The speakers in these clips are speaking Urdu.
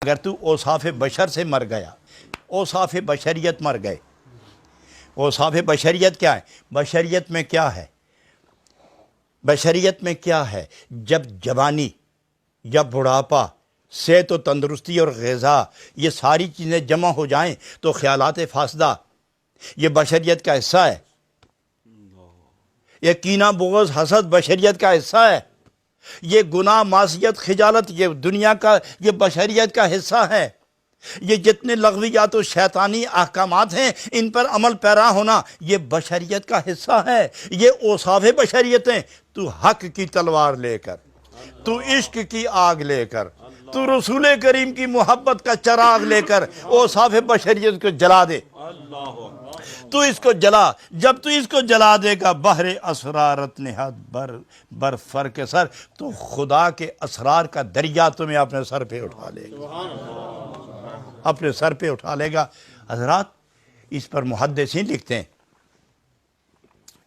اگر تو اوصاف بشر سے مر گیا، اوصاف بشریت مر گئے۔ اوصاف بشریت کیا ہے؟ بشریت میں کیا ہے؟ بشریت میں کیا ہے؟ جب جوانی یا بڑھاپا، صحت و تندرستی اور غذا، یہ ساری چیزیں جمع ہو جائیں تو خیالات فاسدہ یہ بشریت کا حصہ ہے۔ یہ کینہ، بغض، حسد بشریت کا حصہ ہے۔ یہ گناہ، معصیت، خجالت یہ دنیا کا، یہ بشریت کا حصہ ہے۔ یہ جتنے لغویات و شیطانی احکامات ہیں ان پر عمل پیرا ہونا یہ بشریت کا حصہ ہے۔ یہ اوصاف بشریت ہیں۔ تو حق کی تلوار لے کر، تو عشق کی آگ لے کر، تو رسول کریم کی محبت کا چراغ لے کر اوصاف بشریت کو جلا دے۔ تو اس کو جلا، جب تو اس کو جلا دے گا بحر اسرارت نہاد بر فر کے سر، تو خدا کے اسرار کا دریا تمہیں اپنے سر پہ اٹھا لے گا، اپنے سر پہ اٹھا لے گا۔ حضرات اس پر محدثین لکھتے ہیں،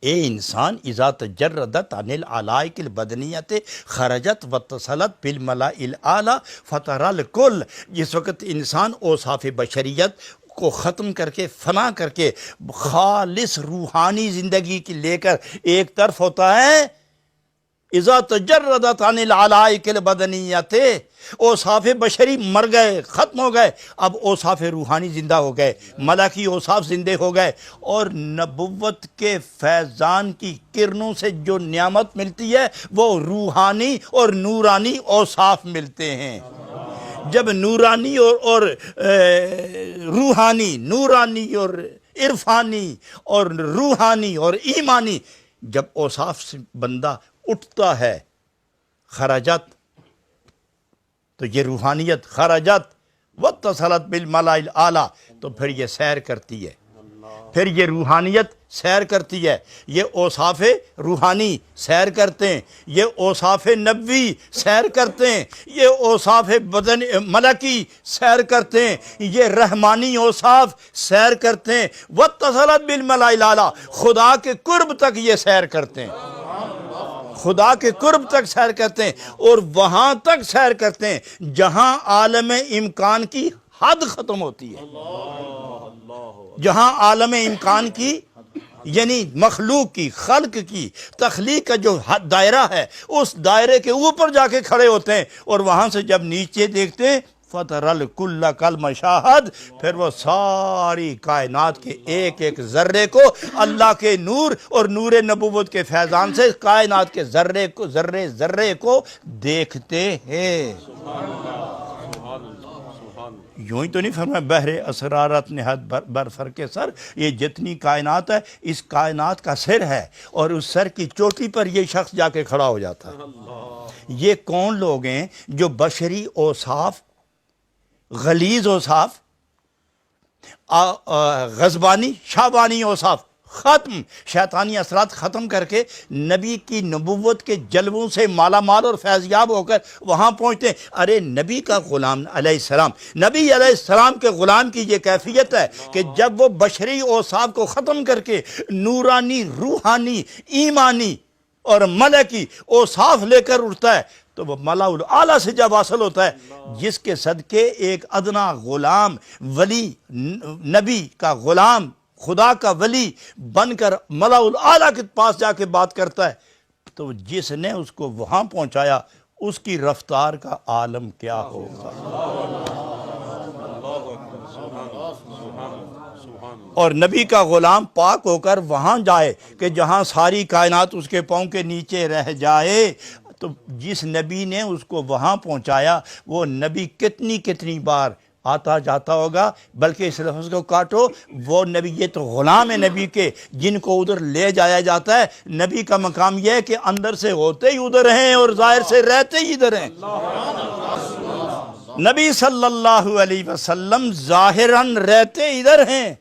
اے انسان اذا تجردت عن العلائق البدنیت خرجت واتصلت بالملاء الاعلی فترى الکل۔ جس وقت انسان اوصاف بشریت کو ختم کر کے، فنا کر کے، خالص روحانی زندگی کی لے کر ایک طرف ہوتا ہے، اذا تجردت عن العلائق البدنیت، اوصاف بشری مر گئے، ختم ہو گئے، اب اوصاف روحانی زندہ ہو گئے، ملکی اوصاف زندے ہو گئے، اور نبوت کے فیضان کی کرنوں سے جو نعمت ملتی ہے وہ روحانی اور نورانی اوصاف ملتے ہیں۔ جب نورانی اور روحانی، نورانی اور عرفانی اور روحانی اور ایمانی جب اوصاف سے بندہ اٹھتا ہے، خرجت، تو یہ روحانیت خرجت واتصلت بالملاء الاعلی، تو پھر یہ سیر کرتی ہے، پھر یہ روحانیت سیر کرتی ہے، یہ اوصاف روحانی سیر کرتے ہیں، یہ اوصاف نبوی سیر کرتے ہیں، یہ اوصاف بدن ملکی سیر کرتے ہیں، یہ رحمانی اوصاف سیر کرتے ہیں، واتصلت بالملاء الاعلی، خدا کے قرب تک یہ سیر کرتے ہیں، خدا کے قرب تک سیر کرتے ہیں، اور وہاں تک سیر کرتے ہیں جہاں عالم امکان کی حد ختم ہوتی ہے، جہاں عالم امکان کی یعنی مخلوق کی، خلق کی، تخلیق کا جو دائرہ ہے اس دائرے کے اوپر جا کے کھڑے ہوتے ہیں، اور وہاں سے جب نیچے دیکھتے ہیں فَتَرَى الْكُلَّ كَالْمَشَاهَدِ، پھر وہ ساری کائنات کے ایک ایک ذرے کو اللہ کے نور اور نور نبوت کے فیضان سے کائنات کے ذرے کو دیکھتے ہیں۔ یوں ہی تو نہیں فرمایا بحر اسرارت نہاد بر فر کے سر، یہ جتنی کائنات ہے اس کائنات کا سر ہے، اور اس سر کی چوٹی پر یہ شخص جا کے کھڑا ہو جاتا ہے۔ یہ کون لوگ ہیں جو بشری اوصاف، غلیظ اوصاف، غضبانی، شعبانی اوصاف ختم، شیطانی اثرات ختم کر کے نبی کی نبوت کے جلووں سے مالا مال اور فیضیاب ہو کر وہاں پہنچتے ہیں۔ ارے نبی کا غلام علیہ السلام، نبی علیہ السلام کے غلام کی یہ کیفیت ہے کہ جب وہ بشری اوصاف کو ختم کر کے نورانی، روحانی، ایمانی اور ملکی اوصاف لے کر اٹھتا ہے تو وہ ملاء الاعلیٰ سے جب حاصل ہوتا ہے، جس کے صدقے ایک ادنا غلام، ولی، نبی کا غلام، خدا کا ولی بن کر ملاء الاعلیٰ کے پاس جا کے بات کرتا ہے، تو جس نے اس کو وہاں پہنچایا اس کی رفتار کا عالم کیا ہوگا۔ اور نبی کا غلام پاک ہو کر وہاں جائے کہ جہاں ساری کائنات اس کے پاؤں کے نیچے رہ جائے، تو جس نبی نے اس کو وہاں پہنچایا وہ نبی کتنی بار آتا جاتا ہوگا، بلکہ اس لفظ کو کاٹو، وہ نبی، یہ تو غلام ہے نبی کے جن کو ادھر لے جایا جاتا ہے۔ نبی کا مقام یہ ہے کہ اندر سے ہوتے ہی ادھر ہیں اور ظاہر سے رہتے ہی ادھر ہیں۔ نبی صلی اللہ علیہ وسلم ظاہراً رہتے ادھر ہیں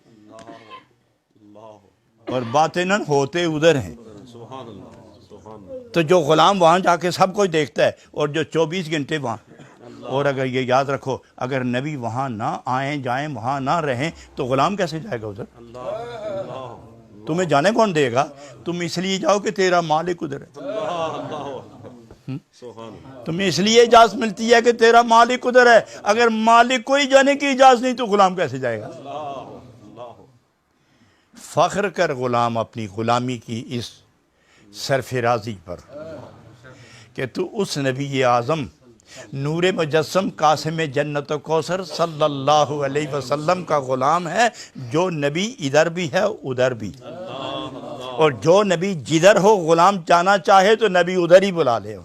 اور باطناً ہوتے ادھر ہیں۔ تو جو غلام وہاں جا کے سب کچھ دیکھتا ہے، اور جو 24 گھنٹے وہاں، اور اگر یہ یاد رکھو اگر نبی وہاں نہ آئیں جائیں، وہاں نہ رہیں تو غلام کیسے جائے گا ادھر؟ تمہیں جانے کون دے گا؟ تم اس لیے جاؤ کہ تیرا مالک ادھر ہے۔ تمہیں اس لیے اجازت ملتی ہے کہ تیرا مالک ادھر ہے، اگر مالک کوئی جانے کی اجازت نہیں تو غلام کیسے جائے گا؟ فخر کر غلام اپنی غلامی کی اس سرفرازی پر کہ تو اس نبی اعظم نور مجسم قاسم جنت و کوثر صلی اللہ علیہ وسلم کا غلام ہے، جو نبی ادھر بھی ہے ادھر بھی، اور جو نبی جدھر ہو غلام جانا چاہے تو نبی ادھر ہی بلا لے۔